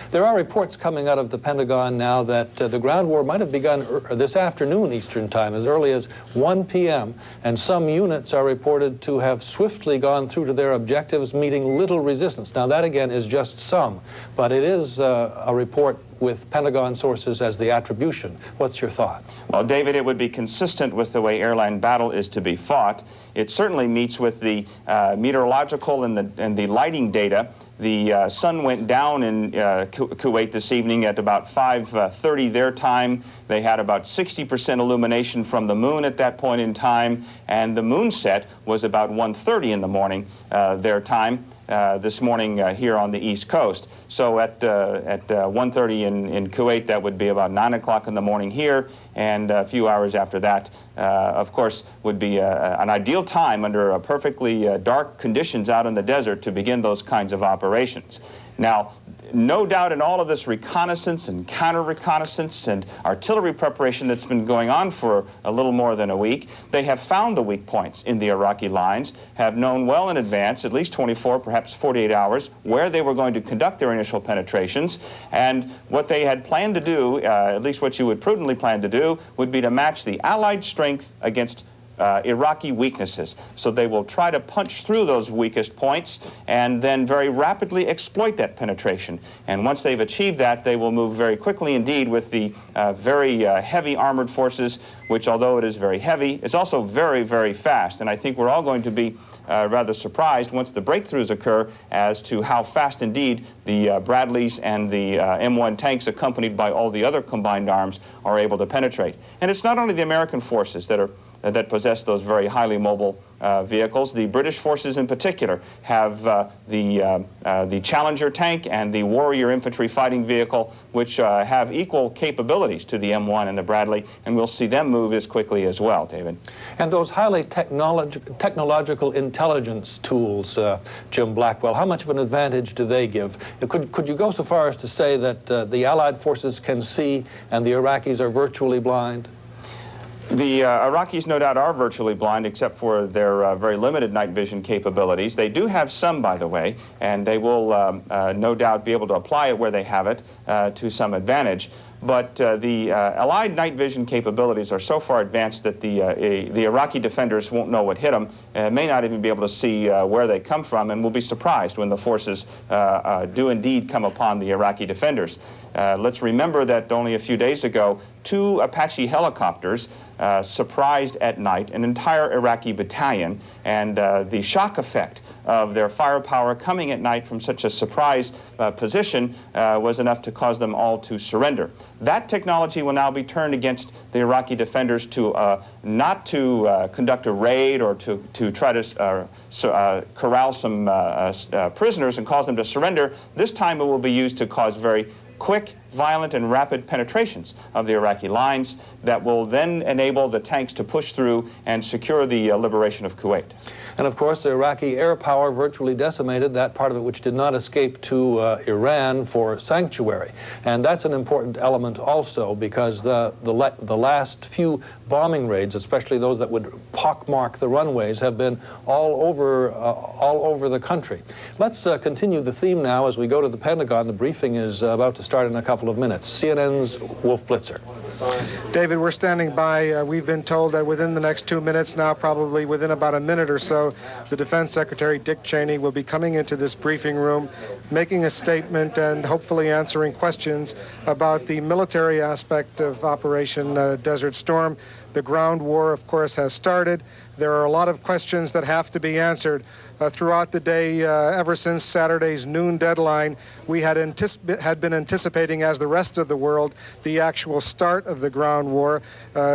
There are reports coming out of the Pentagon now that the ground war might have begun this afternoon Eastern Time, as early as 1 p.m., and some units are reported to have swiftly gone through to their objectives, meeting little resistance. Now, that again is just some, but it is a report with Pentagon sources as the attribution. What's your thought? Well, David, it would be consistent with the way airline battle is to be fought. It certainly meets with the meteorological and the lighting data. The sun went down in Kuwait this evening at about 5:30 their time. They had about 60% illumination from the moon at that point in time, and the moon set was about 1:30 in the morning their time this morning here on the East Coast. So at 1:30 in Kuwait, that would be about 9 o'clock in the morning here, and a few hours after that, of course, would be an ideal time under perfectly dark conditions out in the desert to begin those kinds of operations. Now, no doubt in all of this reconnaissance and counter-reconnaissance and artillery preparation that's been going on for a little more than a week, they have found the weak points in the Iraqi lines, have known well in advance, at least 24, perhaps 48 hours, where they were going to conduct their initial penetrations. And what they had planned to do, at least what you would prudently plan to do, would be to match the Allied strength against Iraqi weaknesses. So they will try to punch through those weakest points and then very rapidly exploit that penetration. And once they've achieved that, they will move very quickly indeed with the very heavy armored forces, which, although it is very heavy, is also very, very fast. And I think we're all going to be rather surprised once the breakthroughs occur as to how fast indeed the Bradleys and the M1 tanks, accompanied by all the other combined arms, are able to penetrate. And it's not only the American forces that possess those very highly mobile vehicles. The British forces in particular have the Challenger tank and the Warrior infantry fighting vehicle, which have equal capabilities to the M1 and the Bradley, and we'll see them move as quickly as well, David. And those highly technological intelligence tools, Jim Blackwell, how much of an advantage do they give? Could you go so far as to say that the Allied forces can see and the Iraqis are virtually blind? The Iraqis, no doubt, are virtually blind except for their very limited night vision capabilities. They do have some, by the way, and they will no doubt be able to apply it where they have it to some advantage. But the Allied night vision capabilities are so far advanced that the Iraqi defenders won't know what hit them, may not even be able to see where they come from, and will be surprised when the forces do indeed come upon the Iraqi defenders. Let's remember that only a few days ago, 2 Apache helicopters surprised at night an entire Iraqi battalion, and the shock effect of their firepower coming at night from such a surprise position was enough to cause them all to surrender. That technology will now be turned against the Iraqi defenders to not to conduct a raid or to try to corral some prisoners and cause them to surrender. This time it will be used to cause very quick, violent, and rapid penetrations of the Iraqi lines that will then enable the tanks to push through and secure the liberation of Kuwait. And of course, the Iraqi air power virtually decimated that part of it which did not escape to Iran for sanctuary. And that's an important element also, because the last few bombing raids, especially those that would pockmark the runways, have been all over the country. Let's continue the theme now as we go to the Pentagon. The briefing is about to start in a couple of minutes. CNN's Wolf Blitzer. David, we're standing by. We've been told that within the next 2 minutes now, probably within about a minute or so, the Defense Secretary, Dick Cheney, will be coming into this briefing room, making a statement and hopefully answering questions about the military aspect of Operation Desert Storm. The ground war, of course, has started. There are a lot of questions that have to be answered. Throughout the day, ever since Saturday's noon deadline, we had been anticipating, as the rest of the world, the actual start of the ground war.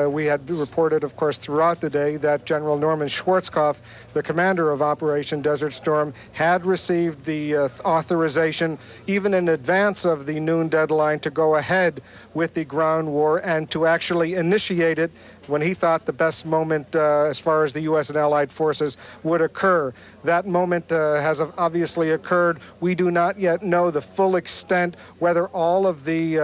We had reported, of course, throughout the day that General Norman Schwarzkopf, the commander of Operation Desert Storm, had received the authorization, even in advance of the noon deadline, to go ahead with the ground war and to actually initiate it when he thought the best moment as far as the U.S. and allied forces would occur. That moment has obviously occurred. We do not yet know the full extent whether all of the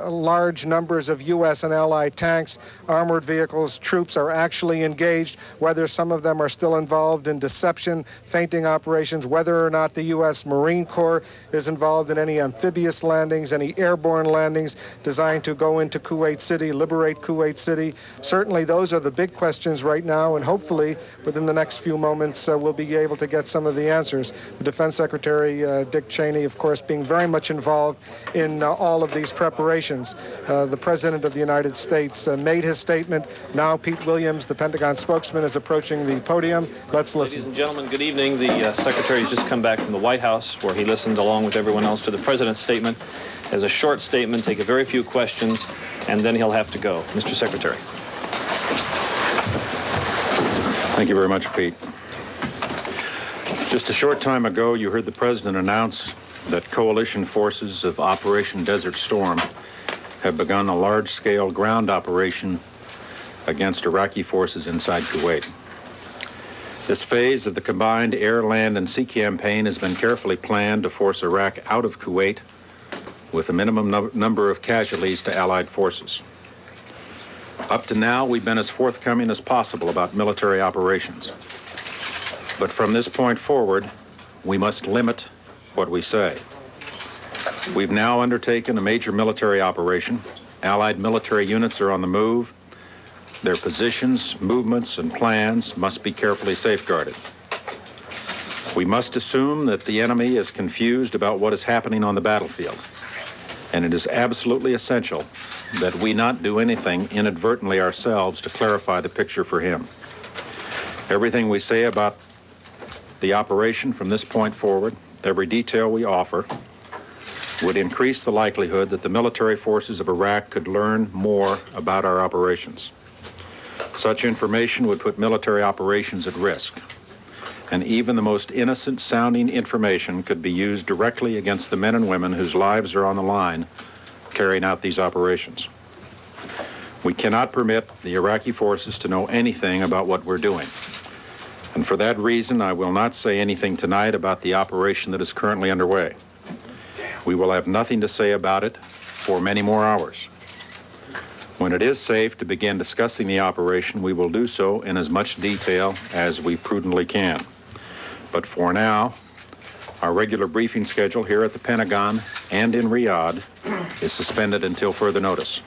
large numbers of U.S. and allied tanks, armored vehicles, troops are actually engaged, whether some of them are still involved in deception, feinting operations, whether or not the U.S. Marine Corps is involved in any amphibious landings, any airborne landings designed to go into Kuwait City, liberate Kuwait City. Certainly those are the big questions right now, and hopefully within the next few moments we'll be able to get some of the answers. The Defense Secretary, Dick Cheney, of course, being very much involved in all of these preparations. The President of the United States made his statement. Now Pete Williams, the Pentagon spokesman, is approaching the podium. Let's listen. Ladies and gentlemen, good evening. The Secretary has just come back from the White House, where he listened along with everyone else to the President's statement. As a short statement, take a very few questions, and then he'll have to go. Mr. Secretary. Thank you very much, Pete. Just a short time ago, you heard the President announce that coalition forces of Operation Desert Storm have begun a large-scale ground operation against Iraqi forces inside Kuwait. This phase of the combined air, land, and sea campaign has been carefully planned to force Iraq out of Kuwait with a minimum number of casualties to Allied forces. Up to now, we've been as forthcoming as possible about military operations. But from this point forward, we must limit what we say. We've now undertaken a major military operation. Allied military units are on the move. Their positions, movements, and plans must be carefully safeguarded. We must assume that the enemy is confused about what is happening on the battlefield, and it is absolutely essential that we not do anything inadvertently ourselves to clarify the picture for him. Everything we say about the operation from this point forward, every detail we offer, would increase the likelihood that the military forces of Iraq could learn more about our operations. Such information would put military operations at risk, and even the most innocent-sounding information could be used directly against the men and women whose lives are on the line carrying out these operations. We cannot permit the Iraqi forces to know anything about what we're doing. And for that reason, I will not say anything tonight about the operation that is currently underway. We will have nothing to say about it for many more hours. When it is safe to begin discussing the operation, we will do so in as much detail as we prudently can. But for now, our regular briefing schedule here at the Pentagon and in Riyadh is suspended until further notice.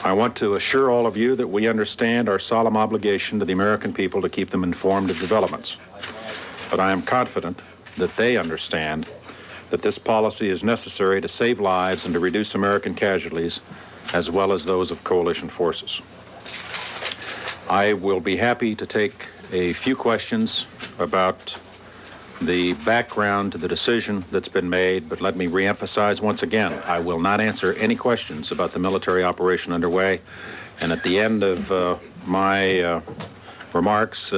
I want to assure all of you that we understand our solemn obligation to the American people to keep them informed of developments. But I am confident that they understand that this policy is necessary to save lives and to reduce American casualties, as well as those of coalition forces. I will be happy to take a few questions about the background to the decision that's been made, but let me reemphasize once again, I will not answer any questions about the military operation underway, and at the end of my remarks,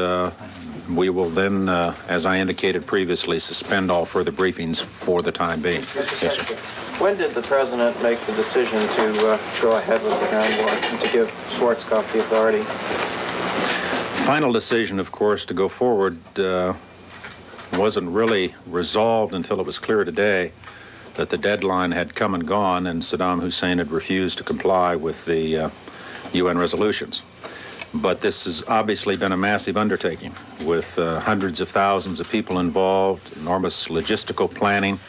we will then, as I indicated previously, suspend all further briefings for the time being. Yes, sir. When did the President make the decision to go ahead with the ground war and to give Schwarzkopf the authority? Final decision, of course, to go forward wasn't really resolved until it was clear today that the deadline had come and gone and Saddam Hussein had refused to comply with the UN resolutions. But this has obviously been a massive undertaking with hundreds of thousands of people involved, enormous logistical planning,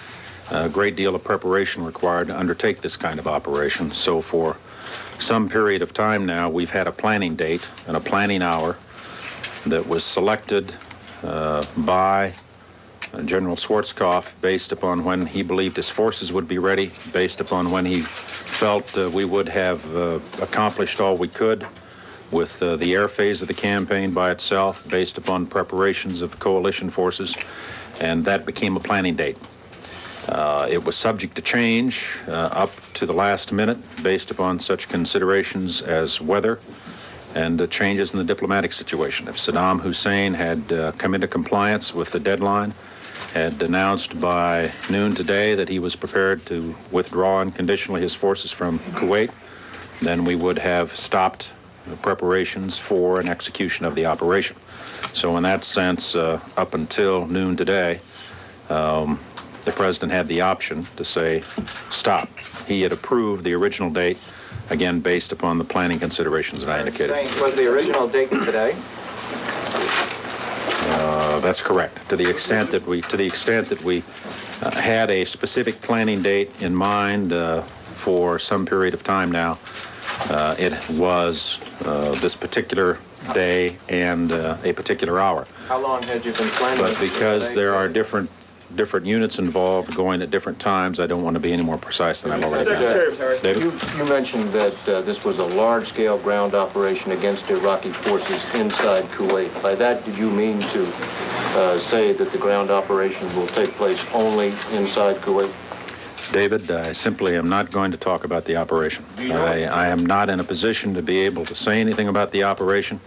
a great deal of preparation required to undertake this kind of operation. So for some period of time now, we've had a planning date and a planning hour that was selected by General Schwarzkopf based upon when he believed his forces would be ready, based upon when he felt we would have accomplished all we could with the air phase of the campaign by itself, based upon preparations of the coalition forces, and that became a planning date. It was subject to change up to the last minute based upon such considerations as weather and changes in the diplomatic situation. If Saddam Hussein had come into compliance with the deadline, had announced by noon today that he was prepared to withdraw unconditionally his forces from Kuwait, then we would have stopped preparations for and execution of the operation. So in that sense, up until noon today, the President had the option to say, stop. He had approved the original date, again, based upon the planning considerations that I indicated. Was the original date today? That's correct. To the extent that we had a specific planning date in mind for some period of time now, it was this particular day and a particular hour. How long had you been planning? But because there are different units involved going at different times, I don't want to be any more precise than I've already been. David? You mentioned that this was a large-scale ground operation against Iraqi forces inside Kuwait. By that, did you mean to say that the ground operation will take place only inside Kuwait? David, I simply am not going to talk about the operation. I am not in a position to be able to say anything about the operation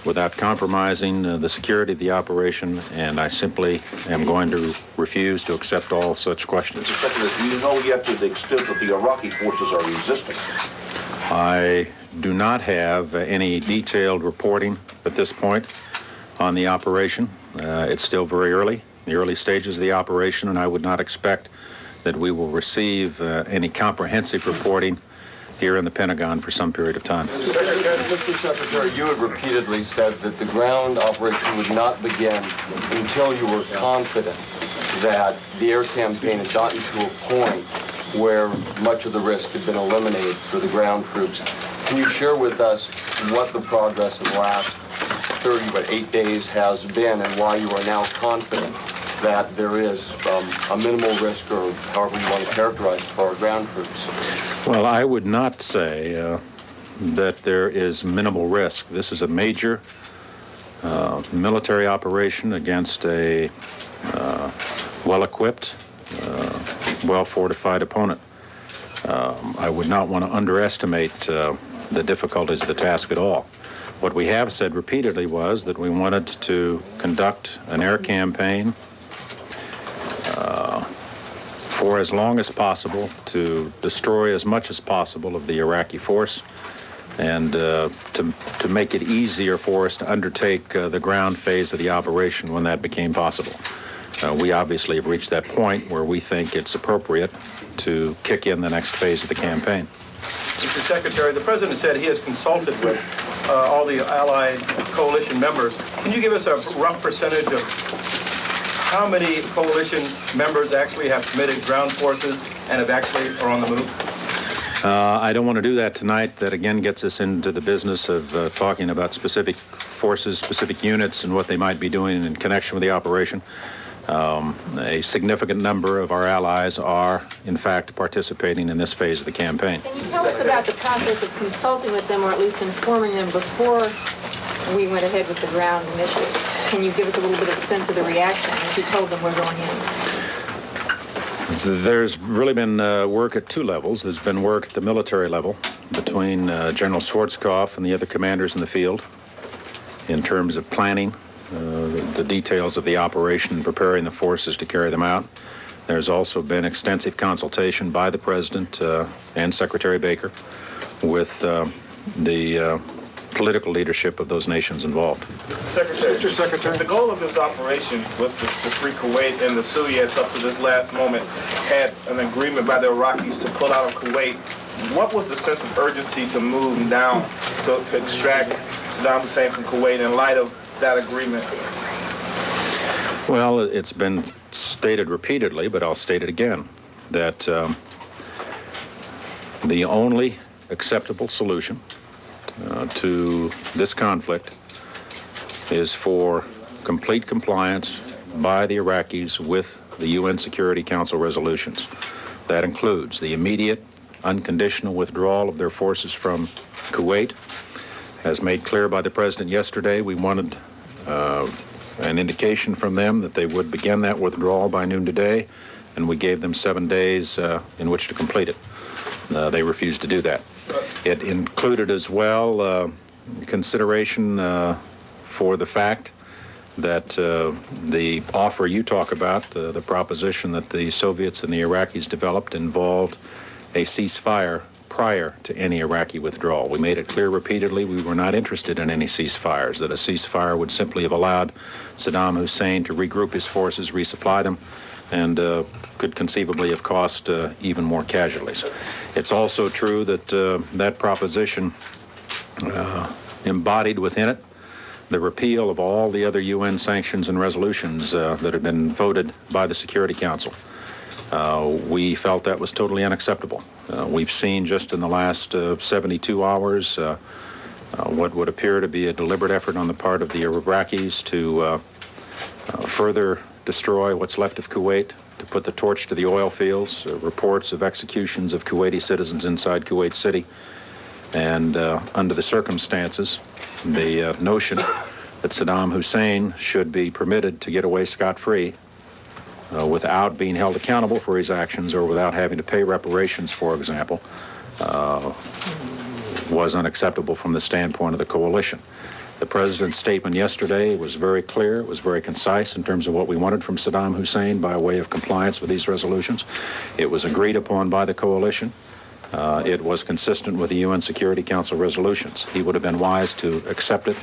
without compromising the security of the operation, and I simply am going to refuse to accept all such questions. Mr. Secretary, do you know yet to the extent that the Iraqi forces are resisting? I do not have any detailed reporting at this point on the operation. It's still very early, the early stages of the operation, and I would not expect that we will receive any comprehensive reporting here in the Pentagon for some period of time. Mr. Secretary, you had repeatedly said that the ground operation would not begin until you were confident that the air campaign had gotten to a point where much of the risk had been eliminated for the ground troops. Can you share with us what the progress in the last 8 days has been and why you are now confident that there is a minimal risk, or however you want to characterize it, for our ground troops? Well, I would not say that there is minimal risk. This is a major military operation against a well-equipped, well-fortified opponent. I would not want to underestimate the difficulties of the task at all. What we have said repeatedly was that we wanted to conduct an air campaign for as long as possible to destroy as much as possible of the Iraqi force and to make it easier for us to undertake the ground phase of the operation when that became possible. We obviously have reached that point where we think it's appropriate to kick in the next phase of the campaign. Mr. Secretary, the President said he has consulted with all the Allied coalition members. Can you give us a rough percentage of how many coalition members actually have committed ground forces and have actually are on the move? I don't want to do that tonight. That again gets us into the business of talking about specific forces, specific units, and what they might be doing in connection with the operation. A significant number of our allies are, in fact, participating in this phase of the campaign. Can you tell us about the process of consulting with them, or at least informing them before we went ahead with the ground initiative? Can you give us a little bit of a sense of the reaction as you told them we're going in? There's really been work at two levels. There's been work at the military level between General Schwarzkopf and the other commanders in the field in terms of planning the details of the operation and preparing the forces to carry them out. There's also been extensive consultation by the President and Secretary Baker with the political leadership of those nations involved. Mr. Secretary, the goal of this operation was to free Kuwait, and the Soviets up to this last moment had an agreement by the Iraqis to pull out of Kuwait. What was the sense of urgency to move down to extract Saddam Hussein from Kuwait in light of that agreement? Well, it's been stated repeatedly, but I'll state it again, that the only acceptable solution to this conflict is for complete compliance by the Iraqis with the UN Security Council resolutions. That includes the immediate, unconditional withdrawal of their forces from Kuwait. As made clear by the President yesterday, we wanted an indication from them that they would begin that withdrawal by noon today, and we gave them 7 days in which to complete it. They refused to do that. It included as well consideration for the fact that the offer you talk about, the proposition that the Soviets and the Iraqis developed, involved a ceasefire prior to any Iraqi withdrawal. We made it clear repeatedly we were not interested in any ceasefires, that a ceasefire would simply have allowed Saddam Hussein to regroup his forces, resupply them, and could conceivably have cost even more casualties. It's also true that that proposition embodied within it the repeal of all the other UN sanctions and resolutions that had been voted by the Security Council. We felt that was totally unacceptable. We've seen just in the last 72 hours what would appear to be a deliberate effort on the part of the Iraqis to further destroy what's left of Kuwait, to put the torch to the oil fields, reports of executions of Kuwaiti citizens inside Kuwait City. And under the circumstances, the notion that Saddam Hussein should be permitted to get away scot-free without being held accountable for his actions or without having to pay reparations, for example, was unacceptable from the standpoint of the coalition. The president's statement yesterday was very clear, it was very concise in terms of what we wanted from Saddam Hussein by way of compliance with these resolutions. It was agreed upon by the coalition. It was consistent with the UN Security Council resolutions. He would have been wise to accept it.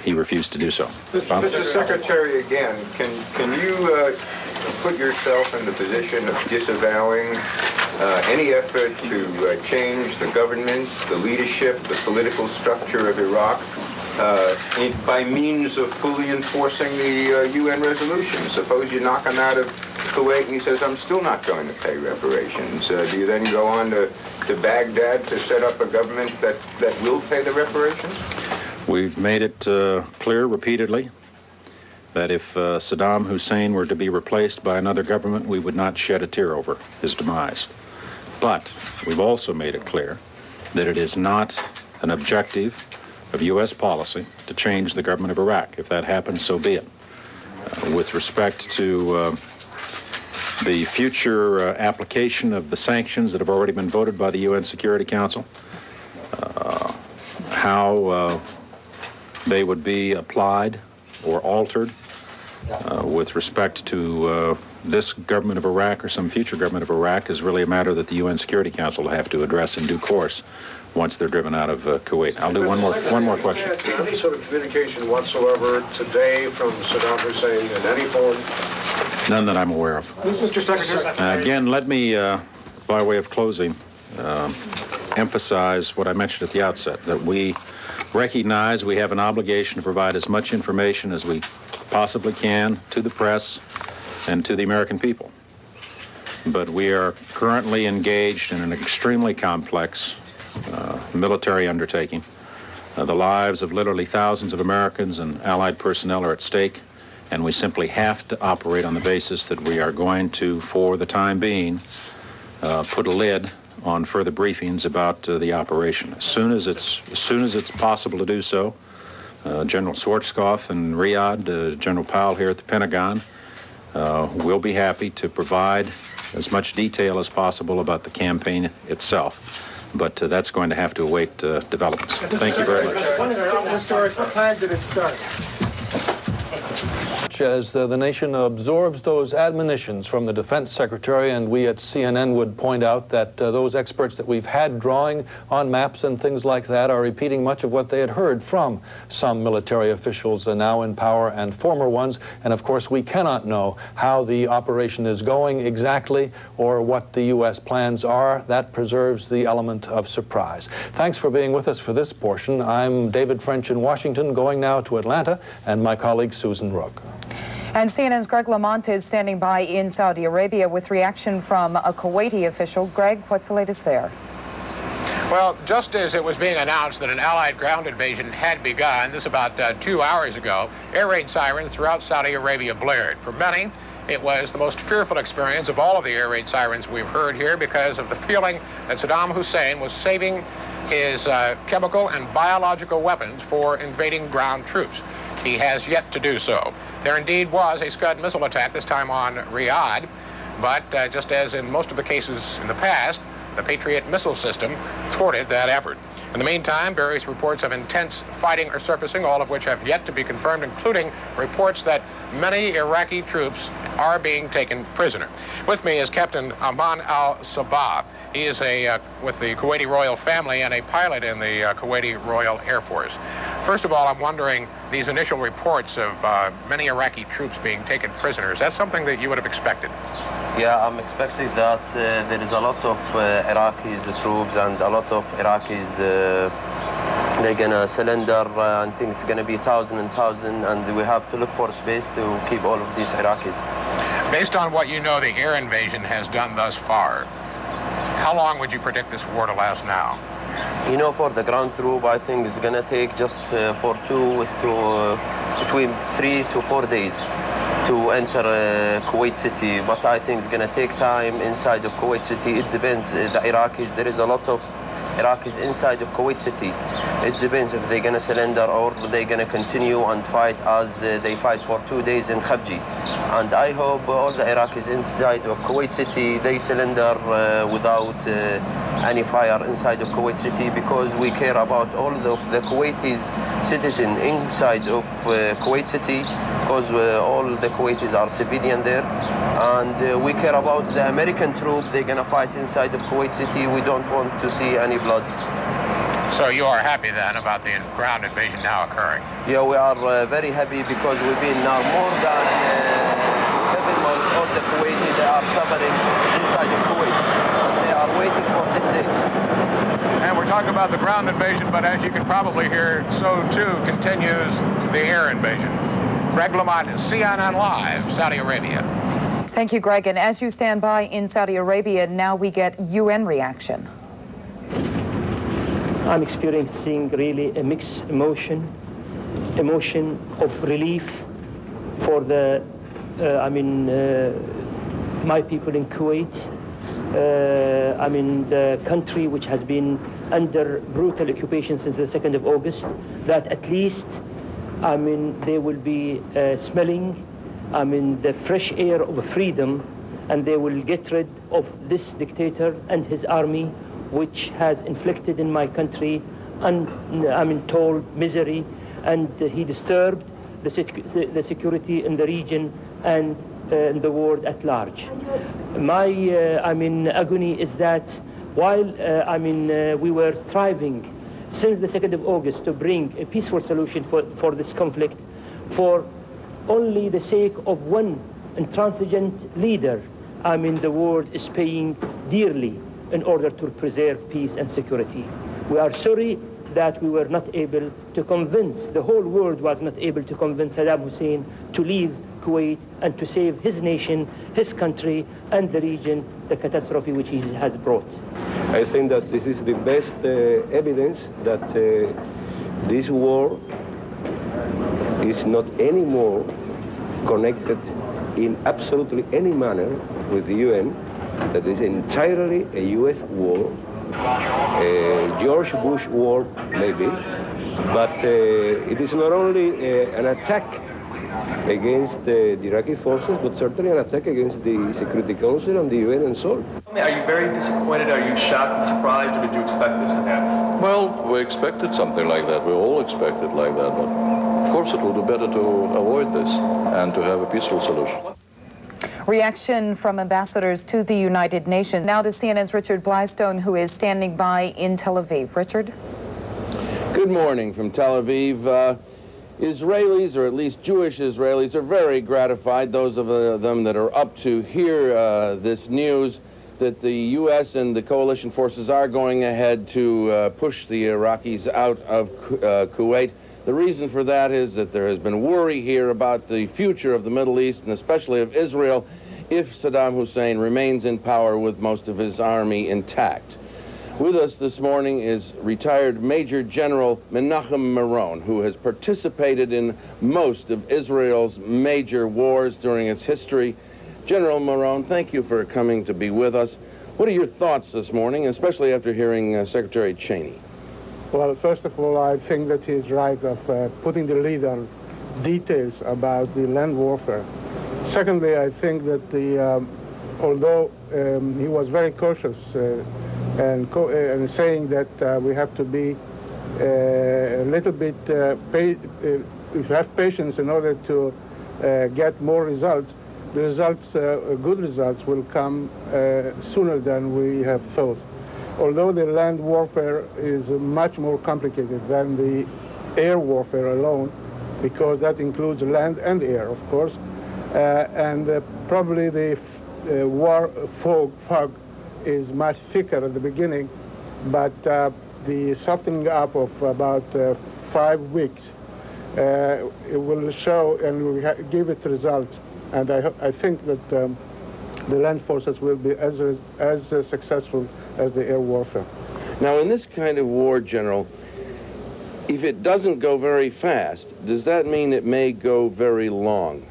He refused to do so. Mr. Secretary, again, can you put yourself in the position of disavowing any effort to change the government, the leadership, the political structure of Iraq by means of fully enforcing the UN resolutions? Suppose you knock him out of Kuwait and he says, I'm still not going to pay reparations. Do you then go on to Baghdad to set up a government that will pay the reparations? We've made it clear repeatedly that if Saddam Hussein were to be replaced by another government, we would not shed a tear over his demise. But we've also made it clear that it is not an objective of U.S. policy to change the government of Iraq. If that happens, so be it. With respect to the future application of the sanctions that have already been voted by the UN Security Council, how they would be applied or altered with respect to this government of Iraq or some future government of Iraq is really a matter that the UN Security Council will have to address in due course once they're driven out of Kuwait. I'll do one more question. Any sort of communication whatsoever today from Saddam Hussein in any form? None that I'm aware of. Mr. Secretary. Again, let me, by way of closing, emphasize what I mentioned at the outset, that we recognize we have an obligation to provide as much information as we possibly can to the press and to the American people. But we are currently engaged in an extremely complex military undertaking. The lives of literally thousands of Americans and Allied personnel are at stake, and we simply have to operate on the basis that we are going to, for the time being, put a lid on further briefings about the operation. As soon as it's possible to do so, General Schwarzkopf in Riyadh, General Powell here at the Pentagon, will be happy to provide as much detail as possible about the campaign itself. But that's going to have to await developments. Thank you very much. What time did it start? As the nation absorbs those admonitions from the Defense Secretary, and we at CNN would point out that those experts that we've had drawing on maps and things like that are repeating much of what they had heard from some military officials now in power and former ones. And of course, we cannot know how the operation is going exactly or what the U.S. plans are. That preserves the element of surprise. Thanks for being with us for this portion. I'm David French in Washington, going now to Atlanta, and my colleague Susan Rook. And CNN's Greg Lamont is standing by in Saudi Arabia with reaction from a Kuwaiti official. Greg, what's the latest there? Well, just as it was being announced that an Allied ground invasion had begun, this about 2 hours ago, air raid sirens throughout Saudi Arabia blared. For many, it was the most fearful experience of all of the air raid sirens we've heard here because of the feeling that Saddam Hussein was saving his chemical and biological weapons for invading ground troops. He has yet to do so. There indeed was a Scud missile attack, this time on Riyadh, but just as in most of the cases in the past, the Patriot missile system thwarted that effort. In the meantime, various reports of intense fighting are surfacing, all of which have yet to be confirmed, including reports that many Iraqi troops are being taken prisoner. With me is Captain Aman al-Sabah. He is with the Kuwaiti royal family and a pilot in the Kuwaiti Royal Air Force. First of all, I'm wondering, these initial reports of many Iraqi troops being taken prisoners, that's something that you would have expected? Yeah, I'm expecting that there is a lot of Iraqis troops and a lot of Iraqis, they're gonna surrender. I think it's gonna be 1,000 and 1,000, and we have to look for space to keep all of these Iraqis. Based on what you know the air invasion has done thus far, how long would you predict this war to last now? You know, for the ground troop, I think it's gonna take just between 3 to 4 days to enter Kuwait City, but I think it's gonna take time inside of Kuwait City. It depends, the Iraqis, there is a lot of Iraqis inside of Kuwait City. It depends if they're gonna surrender or they're gonna continue and fight as they fight for 2 days in Khabji. And I hope all the Iraqis inside of Kuwait City, they surrender without any fire inside of Kuwait City, because we care about all of the Kuwaitis citizens inside of Kuwait City, because all the Kuwaitis are civilian there. And we care about the American troop. They're gonna fight inside of Kuwait City. We don't want to see any blood. So you are happy then about the ground invasion now occurring? Yeah, we are very happy, because we've been now more than 7 months. All the Kuwaiti, they are suffering inside of Kuwait, and they are waiting for this day. And we're talking about the ground invasion, but as you can probably hear, so too continues the air invasion. Greg Lamont, CNN Live, Saudi Arabia. Thank you, Greg. And as you stand by in Saudi Arabia, now we get UN reaction. I'm experiencing really a mixed emotion of relief for the, my people in Kuwait. The country which has been under brutal occupation since the 2nd of August, that at least, they will be smelling, the fresh air of freedom, and they will get rid of this dictator and his army, which has inflicted in my country untold misery, and he disturbed the security in the region and in the world at large. My agony is that while we were striving since the 2nd of August to bring a peaceful solution for this conflict, for only the sake of one intransigent leader, the world is paying dearly in order to preserve peace and security. We are sorry that we were not able to convince, the whole world was not able to convince Saddam Hussein to leave Kuwait and to save his nation, his country, and the region, the catastrophe which he has brought. I think that this is the best evidence that this war is not anymore connected in absolutely any manner with the UN, that is entirely a US war, a George Bush war maybe, but it is not only an attack against the Iraqi forces, but certainly an attack against the Security Council and the UN and so on. Are you very disappointed? Are you shocked and surprised, or did you expect this to happen? Well, we expected something like that. We all expected like that, but of course it will be better to avoid this and to have a peaceful solution. Reaction from ambassadors to the United Nations. Now to CNN's Richard Blystone, who is standing by in Tel Aviv. Richard? Good morning from Tel Aviv. Israelis, or at least Jewish Israelis, are very gratified, those of them that are up to hear this news, that the U.S. and the coalition forces are going ahead to push the Iraqis out of Kuwait. The reason for that is that there has been worry here about the future of the Middle East, and especially of Israel, if Saddam Hussein remains in power with most of his army intact. With us this morning is retired Major General Menachem Meron, who has participated in most of Israel's major wars during its history. General Meron, thank you for coming to be with us. What are your thoughts this morning, especially after hearing Secretary Cheney? Well, first of all, I think that he is right of putting the lead on details about the land warfare. Secondly, I think that although he was very cautious and saying that we have to be a little bit, we have patience in order to get more results, the results, good results, will come sooner than we have thought. Although the land warfare is much more complicated than the air warfare alone, because that includes land and air, of course, and probably the war fog is much thicker at the beginning, but the softening up of about 5 weeks it will show and will give it results. And I think that the land forces will be as successful as the air warfare. Now, in this kind of war, General, if it doesn't go very fast, does that mean it may go very long?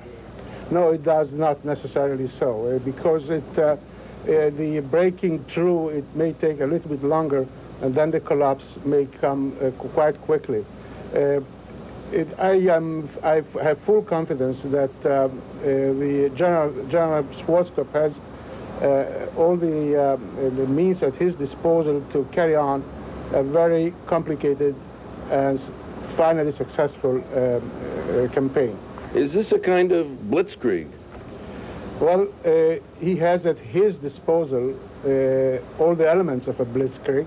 No, it does not necessarily so, because the breaking through, it may take a little bit longer, and then the collapse may come quite quickly. I have full confidence that the General Schwarzkopf has all the means at his disposal to carry on a very complicated and finally successful campaign. Is this a kind of blitzkrieg? Well, he has at his disposal all the elements of a blitzkrieg,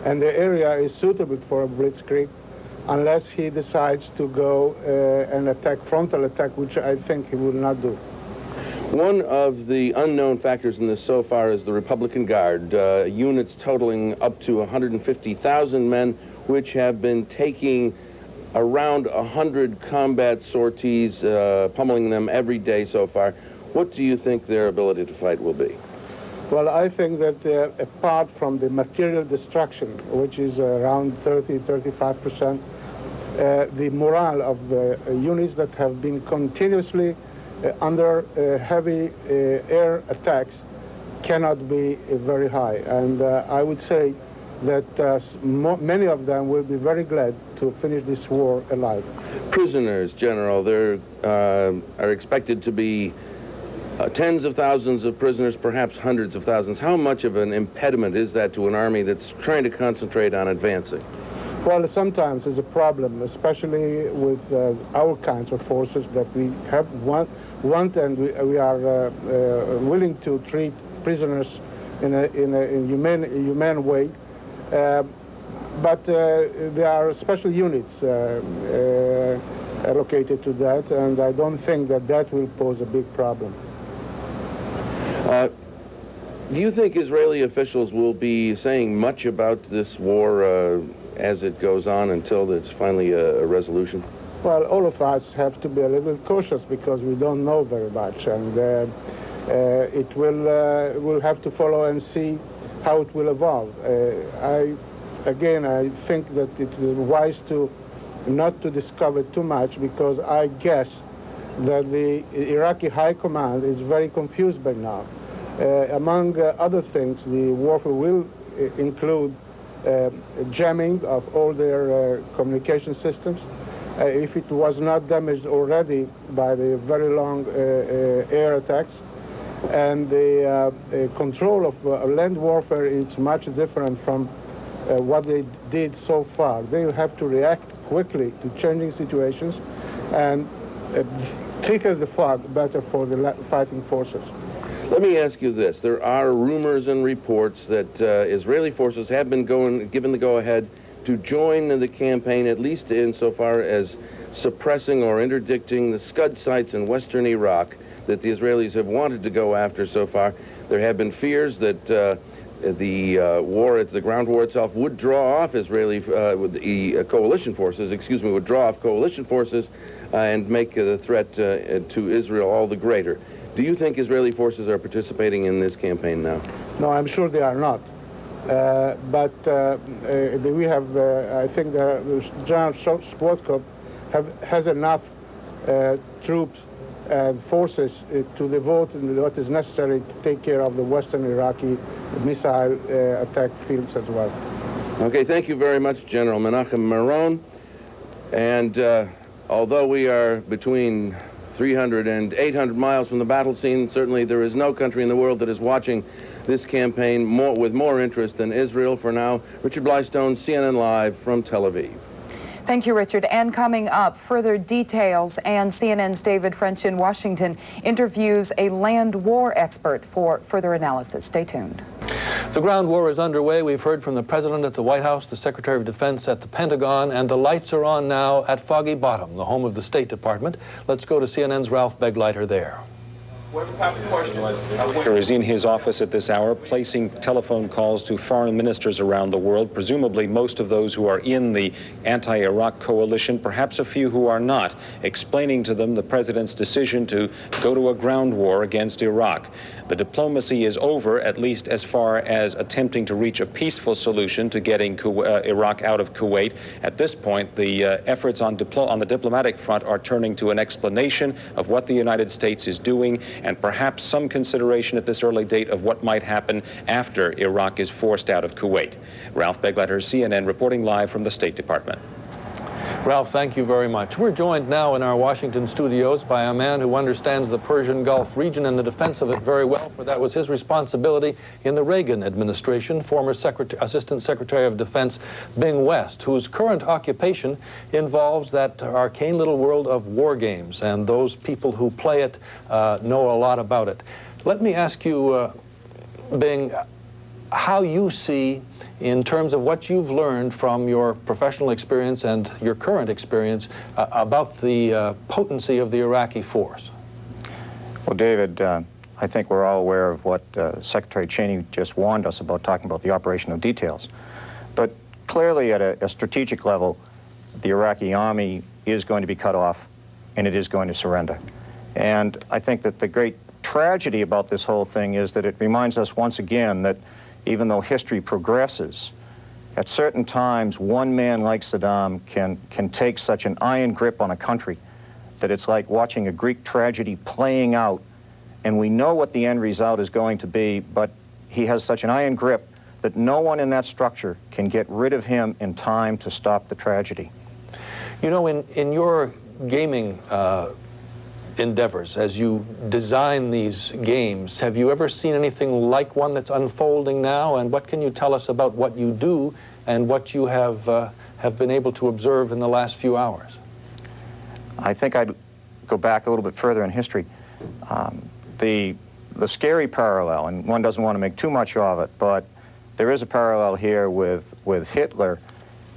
and the area is suitable for a blitzkrieg unless he decides to go and attack, frontal attack, which I think he will not do. One of the unknown factors in this so far is the Republican Guard, units totaling up to 150,000 men, which have been taking around 100 combat sorties, pummeling them every day so far. What do you think their ability to fight will be? Well, I think that apart from the material destruction, which is around 30–35%, the morale of the units that have been continuously under heavy air attacks cannot be very high. And I would say that many of them will be very glad to finish this war alive. Prisoners, General, there are expected to be tens of thousands of prisoners, perhaps hundreds of thousands. How much of an impediment is that to an army that's trying to concentrate on advancing? Well, sometimes it's a problem, especially with our kinds of forces that we have want and we are willing to treat prisoners in a humane way. But there are special units allocated to that, and I don't think that that will pose a big problem. Do you think Israeli officials will be saying much about this war as it goes on until there's finally a resolution? Well, all of us have to be a little cautious because we don't know very much, and it will have to follow and see how it will evolve. I think that it is wise to not to discover too much, because I guess that the Iraqi High Command is very confused by now. Among other things, the warfare will include jamming of all their communication systems. If it was not damaged already by the very long air attacks. And the control of land warfare is much different from what they did so far. They will have to react quickly to changing situations and thicker the fog, better for the fighting forces. Let me ask you this. There are rumors and reports that Israeli forces have been given the go-ahead to join the campaign, at least insofar as suppressing or interdicting the scud sites in western Iraq that the Israelis have wanted to go after so far. There have been fears that the ground war itself would draw off coalition forces, would draw off coalition forces and make the threat to Israel all the greater. Do you think Israeli forces are participating in this campaign now? No, I'm sure they are not. But we have, I think General Schwarzkopf has enough troops and forces to devote what is necessary to take care of the western Iraqi missile attack fields as well. Okay, thank you very much, General Menachem Meron. And although we are between 300 and 800 miles from the battle scene, certainly there is no country in the world that is watching this campaign with more interest than Israel. For now, Richard Blystone, CNN Live from Tel Aviv. Thank you, Richard. And coming up, further details, and CNN's David French in Washington interviews a land war expert for further analysis. Stay tuned. The ground war is underway. We've heard from the President at the White House, the Secretary of Defense at the Pentagon, and the lights are on now at Foggy Bottom, the home of the State Department. Let's go to CNN's Ralph Begleiter there. He is in his office at this hour, placing telephone calls to foreign ministers around the world, presumably most of those who are in the anti-Iraq coalition, perhaps a few who are not, explaining to them the president's decision to go to a ground war against Iraq. The diplomacy is over, at least as far as attempting to reach a peaceful solution to getting Iraq out of Kuwait. At this point, the efforts on the diplomatic front are turning to an explanation of what the United States is doing, and perhaps some consideration at this early date of what might happen after Iraq is forced out of Kuwait. Ralph Begleiter, CNN, reporting live from the State Department. Ralph, thank you very much. We're joined now in our Washington studios by a man who understands the Persian Gulf region and the defense of it very well, for that was his responsibility in the Reagan administration, former Assistant Secretary of Defense Bing West, whose current occupation involves that arcane little world of war games, and those people who play it know a lot about it. Let me ask you, Bing, how you see, in terms of what you've learned from your professional experience and your current experience, about the potency of the Iraqi force. Well, David, I think we're all aware of what Secretary Cheney just warned us about, talking about the operational details. But clearly at a strategic level, the Iraqi army is going to be cut off and it is going to surrender. And I think that the great tragedy about this whole thing is that it reminds us once again that even though history progresses, at certain times one man like Saddam can take such an iron grip on a country that it's like watching a Greek tragedy playing out, and we know what the end result is going to be, but he has such an iron grip that no one in that structure can get rid of him in time to stop the tragedy. You know, in your gaming endeavors, as you design these games, have you ever seen anything like one that's unfolding now? And what can you tell us about what you do and what you have been able to observe in the last few hours? I think I'd go back a little bit further in history. The scary parallel, and one doesn't want to make too much of it, but there is a parallel here with Hitler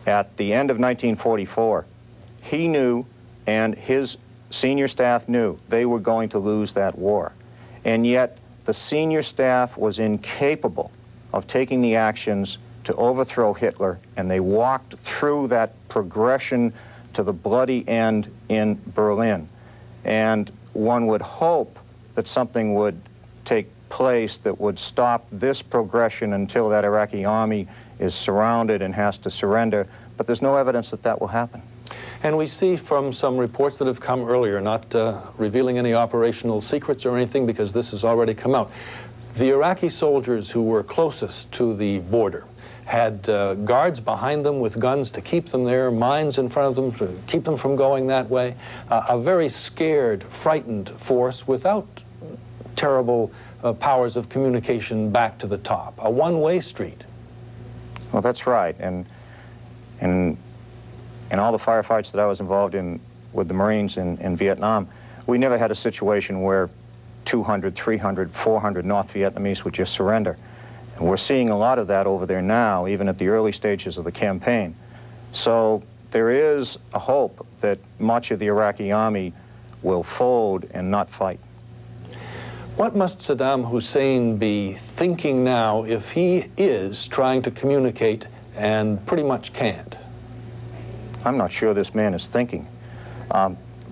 at the end of 1944. He knew, and his senior staff knew, they were going to lose that war. And yet the senior staff was incapable of taking the actions to overthrow Hitler, and they walked through that progression to the bloody end in Berlin. And one would hope that something would take place that would stop this progression until that Iraqi army is surrounded and has to surrender, but there's no evidence that that will happen. And we see from some reports that have come earlier, not revealing any operational secrets or anything because this has already come out, the Iraqi soldiers who were closest to the border had guards behind them with guns to keep them there, mines in front of them to keep them from going that way. A very scared, frightened force without terrible powers of communication back to the top. A one-way street. Well, that's right. And in all the firefights that I was involved in with the Marines in Vietnam, we never had a situation where 200, 300, 400 North Vietnamese would just surrender. And we're seeing a lot of that over there now, even at the early stages of the campaign. So there is a hope that much of the Iraqi army will fold and not fight. What must Saddam Hussein be thinking now if he is trying to communicate and pretty much can't? I'm not sure this man is thinking.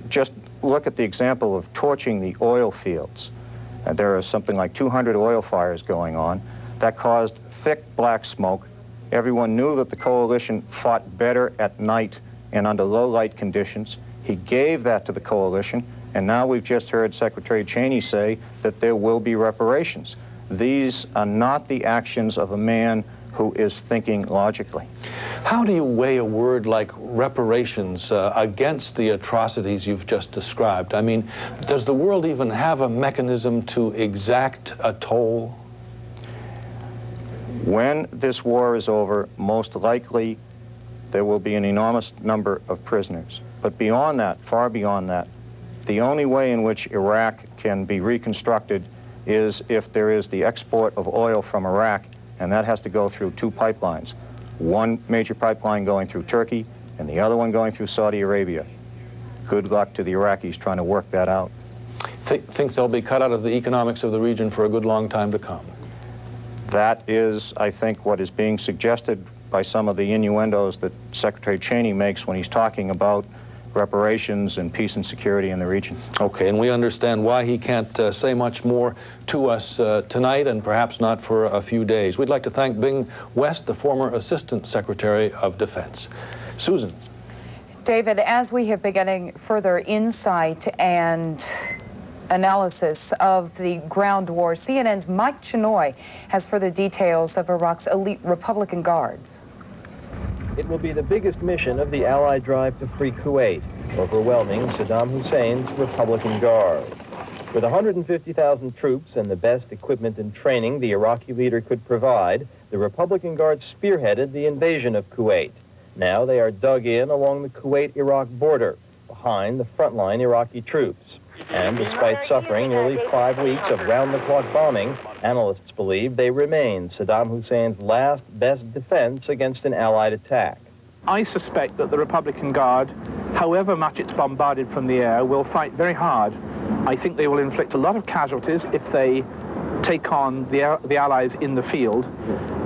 Just look at the example of torching the oil fields. There are something like 200 oil fires going on. That caused thick black smoke. Everyone knew that the coalition fought better at night and under low light conditions. He gave that to the coalition, and now we've just heard Secretary Cheney say that there will be reparations. These are not the actions of a man who is thinking logically. How do you weigh a word like reparations against the atrocities you've just described? I mean, does the world even have a mechanism to exact a toll? When this war is over, most likely there will be an enormous number of prisoners. But beyond that, far beyond that, the only way in which Iraq can be reconstructed is if there is the export of oil from Iraq, and that has to go through two pipelines. One major pipeline going through Turkey, and the other one going through Saudi Arabia. Good luck to the Iraqis trying to work that out. Think they'll be cut out of the economics of the region for a good long time to come? That is, I think, what is being suggested by some of the innuendos that Secretary Cheney makes when he's talking about reparations and peace and security in the region. Okay, and we understand why he can't say much more to us tonight, and perhaps not for a few days. We'd like to thank Bing West, the former Assistant Secretary of Defense. Susan. David, as we have been getting further insight and analysis of the ground war, CNN's Mike Chenoy has further details of Iraq's elite Republican Guards. It will be the biggest mission of the Allied drive to free Kuwait, overwhelming Saddam Hussein's Republican Guards. With 150,000 troops and the best equipment and training the Iraqi leader could provide, the Republican Guards spearheaded the invasion of Kuwait. Now they are dug in along the Kuwait-Iraq border, behind the frontline Iraqi troops. And despite suffering nearly 5 weeks of round-the-clock bombing, analysts believe they remain Saddam Hussein's last best defense against an Allied attack. I suspect that the Republican Guard, however much it's bombarded from the air, will fight very hard. I think they will inflict a lot of casualties if they take on the Allies in the field,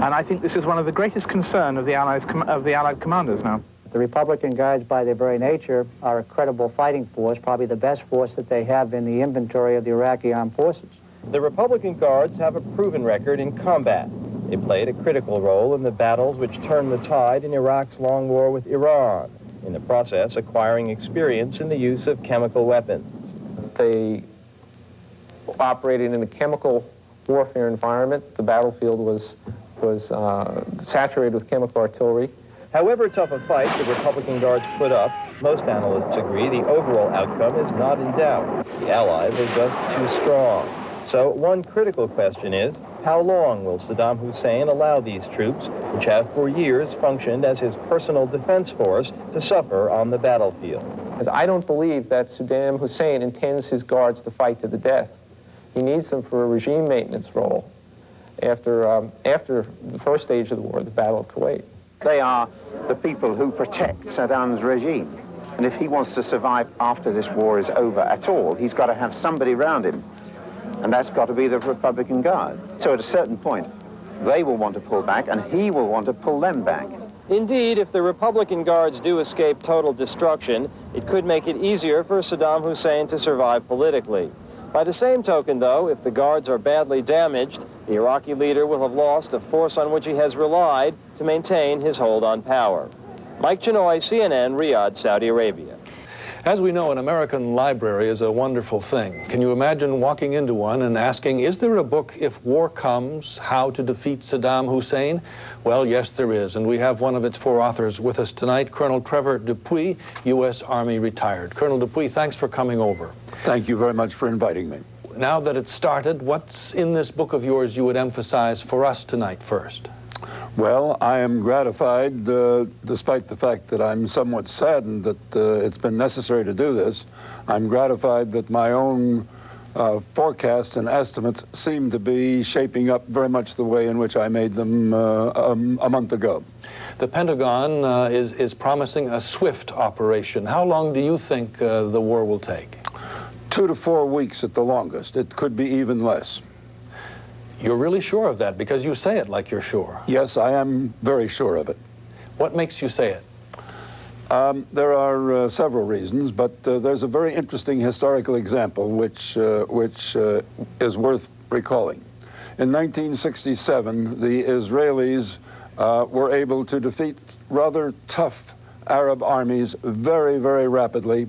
and I think this is one of the greatest concern of the Allied commanders now. The Republican Guards, by their very nature, are a credible fighting force, probably the best force that they have in the inventory of the Iraqi armed forces. The Republican Guards have a proven record in combat. They played a critical role in the battles which turned the tide in Iraq's long war with Iran, in the process acquiring experience in the use of chemical weapons. They operated in a chemical warfare environment. The battlefield was saturated with chemical artillery. However tough a fight the Republican Guards put up, most analysts agree the overall outcome is not in doubt. The Allies are just too strong. So one critical question is, how long will Saddam Hussein allow these troops, which have for years functioned as his personal defense force, to suffer on the battlefield? Because I don't believe that Saddam Hussein intends his guards to fight to the death. He needs them for a regime maintenance role after the first stage of the war, the Battle of Kuwait. They are the people who protect Saddam's regime. And if he wants to survive after this war is over at all, he's got to have somebody around him. And that's got to be the Republican Guard. So at a certain point, they will want to pull back, and he will want to pull them back. Indeed, if the Republican Guards do escape total destruction, it could make it easier for Saddam Hussein to survive politically. By the same token, though, if the Guards are badly damaged, the Iraqi leader will have lost a force on which he has relied to maintain his hold on power. Mike Chenoy, CNN, Riyadh, Saudi Arabia. As we know, an American library is a wonderful thing. Can you imagine walking into one and asking, is there a book, If War Comes, How to Defeat Saddam Hussein? Well, yes, there is, and we have one of its 4 authors with us tonight, Colonel Trevor Dupuy, U.S. Army retired. Colonel Dupuy, thanks for coming over. Thank you very much for inviting me. Now that it's started, what's in this book of yours you would emphasize for us tonight first? Well, I am gratified, despite the fact that I'm somewhat saddened that it's been necessary to do this. I'm gratified that my own forecasts and estimates seem to be shaping up very much the way in which I made them a month ago. The Pentagon is promising a swift operation. How long do you think the war will take? 2 to 4 weeks at the longest. It could be even less. You're really sure of that because you say it like you're sure. Yes, I am very sure of it. What makes you say it? There are several reasons, but there's a very interesting historical example which is worth recalling. In 1967, the Israelis were able to defeat rather tough Arab armies very, very rapidly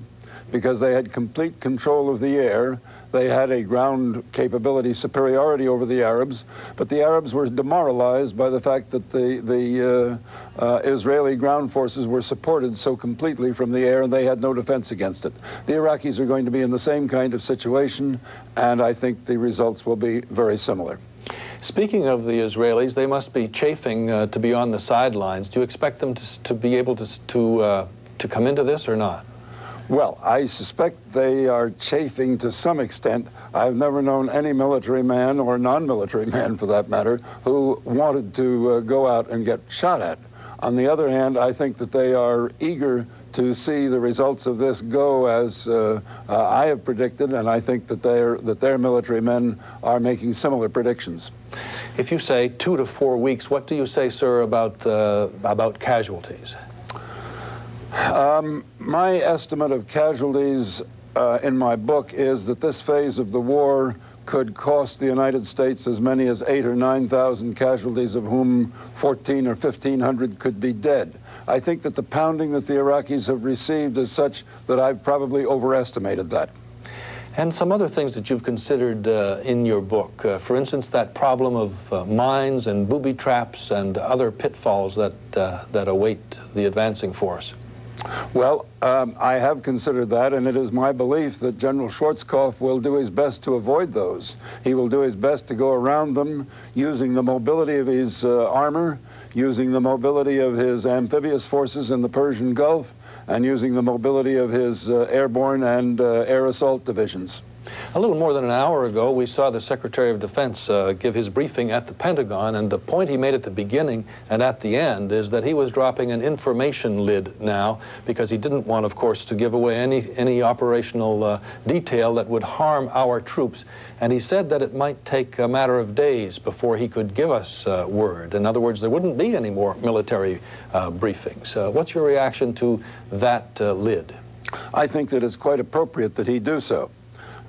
because they had complete control of the air. They had a ground capability superiority over the Arabs, but the Arabs were demoralized by the fact that the Israeli ground forces were supported so completely from the air and they had no defense against it. The Iraqis are going to be in the same kind of situation, and I think the results will be very similar. Speaking of the Israelis, they must be chafing to be on the sidelines. Do you expect them to be able to come into this or not? Well, I suspect they are chafing to some extent. I've never known any military man, or non-military man for that matter, who wanted to go out and get shot at. On the other hand, I think that they are eager to see the results of this go as I have predicted, and I think that their military men are making similar predictions. If you say 2 to 4 weeks, what do you say, sir, about casualties? My estimate of casualties in my book is that this phase of the war could cost the United States as many as 8,000 or 9,000 casualties, of whom 1,400 or 1,500 could be dead. I think that the pounding that the Iraqis have received is such that I've probably overestimated that. And some other things that you've considered in your book, for instance, that problem of mines and booby traps and other pitfalls that await the advancing force. Well, I have considered that, and it is my belief that General Schwarzkopf will do his best to avoid those. He will do his best to go around them using the mobility of his armor, using the mobility of his amphibious forces in the Persian Gulf, and using the mobility of his airborne and air assault divisions. A little more than an hour ago, we saw the Secretary of Defense give his briefing at the Pentagon, and the point he made at the beginning and at the end is that he was dropping an information lid now, because he didn't want, of course, to give away any operational detail that would harm our troops. And he said that it might take a matter of days before he could give us word. In other words, there wouldn't be any more military briefings. What's your reaction to that lid? I think that it's quite appropriate that he do so.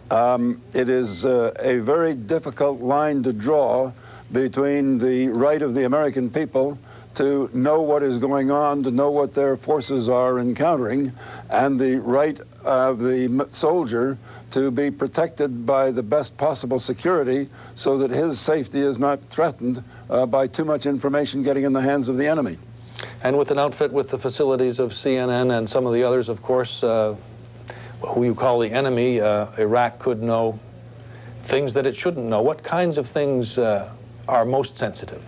It is a very difficult line to draw between the right of the American people to know what is going on, to know what their forces are encountering, and the right of the soldier to be protected by the best possible security so that his safety is not threatened by too much information getting in the hands of the enemy. And with an outfit with the facilities of CNN and some of the others, of course, who you call the enemy, Iraq could know things that it shouldn't know. What kinds of things are most sensitive?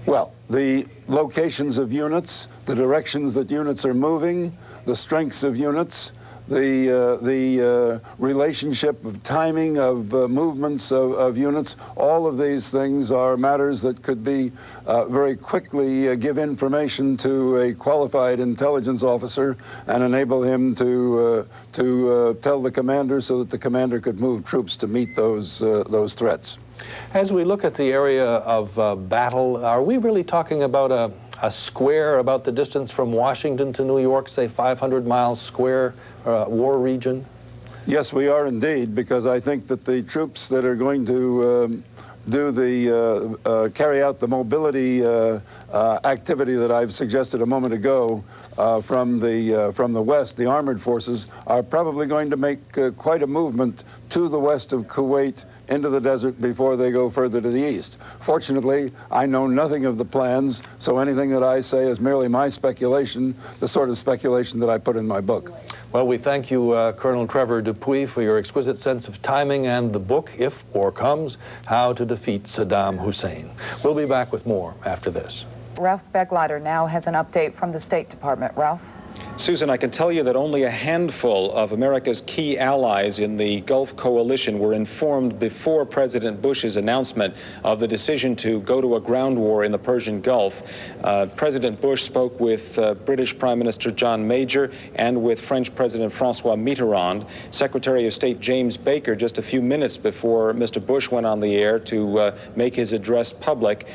Well, the locations of units, the directions that units are moving, the strengths of units, the relationship of timing of movements of units, all of these things are matters that could be very quickly give information to a qualified intelligence officer and enable him to tell the commander so that the commander could move troops to meet those threats. As we look at the area of battle, are we really talking about a square, about the distance from Washington to New York, say 500 miles square war region? Yes, we are indeed, because I think that the troops that are going to carry out the mobility activity that I've suggested a moment ago from the west, the armored forces, are probably going to make quite a movement to the west of Kuwait into the desert before they go further to the east. Fortunately, I know nothing of the plans, so anything that I say is merely my speculation, the sort of speculation that I put in my book. Well, we thank you, Colonel Trevor Dupuy, for your exquisite sense of timing and the book, If War Comes, How to Defeat Saddam Hussein. We'll be back with more after this. Ralph Begleiter now has an update from the State Department. Ralph? Susan, I can tell you that only a handful of America's key allies in the Gulf coalition were informed before President Bush's announcement of the decision to go to a ground war in the Persian Gulf. President Bush spoke with British Prime Minister John Major and with French President Francois Mitterrand. Secretary of State James Baker, just a few minutes before Mr. Bush went on the air to make his address public,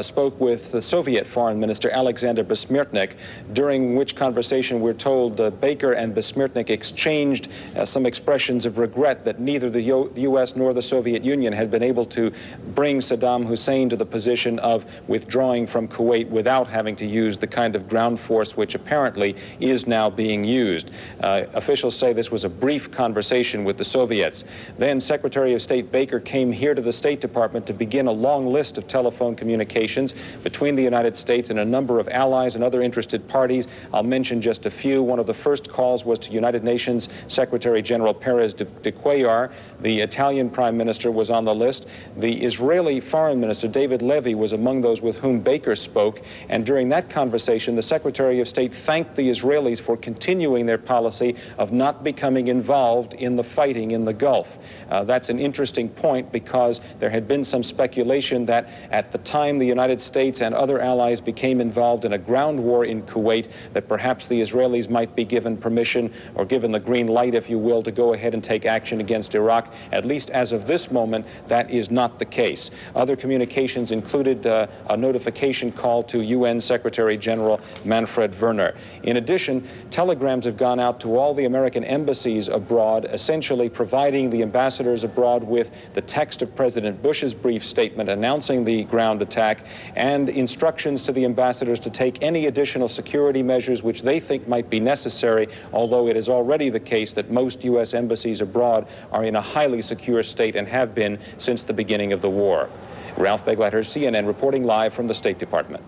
spoke with the Soviet Foreign Minister Alexander Besmirtnik, during which conversation we're told Baker and Besmirtnik exchanged some expressions of regret that neither the U.S. nor the Soviet Union had been able to bring Saddam Hussein to the position of withdrawing from Kuwait without having to use the kind of ground force which apparently is now being used. Officials say this was a brief conversation with the Soviets. Then Secretary of State Baker came here to the State Department to begin a long list of telephone communications between the United States and a number of allies and other interested parties. I'll mention just a few. One of the first calls was to United Nations Secretary General Perez de Cuellar. The Italian Prime Minister was on the list. The Israeli Foreign Minister David Leahy was among those with whom Baker spoke. And during that conversation, the Secretary of State thanked the Israelis for continuing their policy of not becoming involved in the fighting in the Gulf. That's an interesting point because there had been some speculation that at the time the United States and other allies became involved in a ground war in Kuwait, that perhaps the Israelis might be given permission or given the green light, if you will, to go ahead and take action against Iraq. At least as of this moment, that is not the case. Other communications included a notification call to UN Secretary General Manfred Werner. In addition, telegrams have gone out to all the American embassies abroad, essentially providing the ambassadors abroad with the text of President Bush's brief statement announcing the ground attack and instructions to the ambassadors to take any additional security measures which they think might be necessary, although it is already the case that most U.S. embassies abroad are in a highly secure state and have been since the beginning of the war. Ralph Begleiter, CNN, reporting live from the State Department.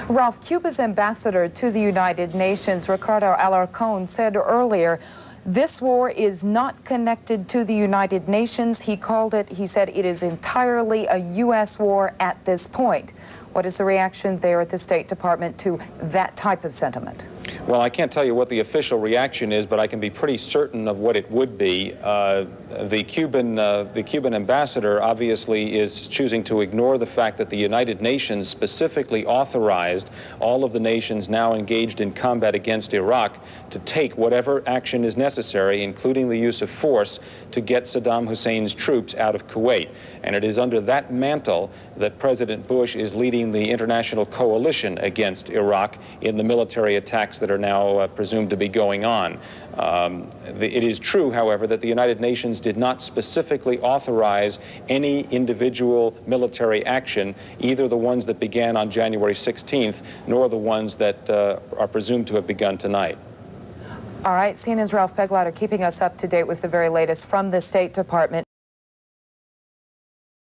Ralph, Cuba's ambassador to the United Nations, Ricardo Alarcón, said earlier this war is not connected to the United Nations. He said it is entirely a U.S. war at this point. What is the reaction there at the State Department to that type of sentiment? Well, I can't tell you what the official reaction is, but I can be pretty certain of what it would be. The Cuban ambassador obviously is choosing to ignore the fact that the United Nations specifically authorized all of the nations now engaged in combat against Iraq to take whatever action is necessary, including the use of force, to get Saddam Hussein's troops out of Kuwait. And it is under that mantle that President Bush is leading the international coalition against Iraq in the military attacks that are now presumed to be going on. It is true, however, that the United Nations did not specifically authorize any individual military action, either the ones that began on January 16th, nor the ones that are presumed to have begun tonight. All right, CNN's Ralph Begleiter keeping us up to date with the very latest from the State Department.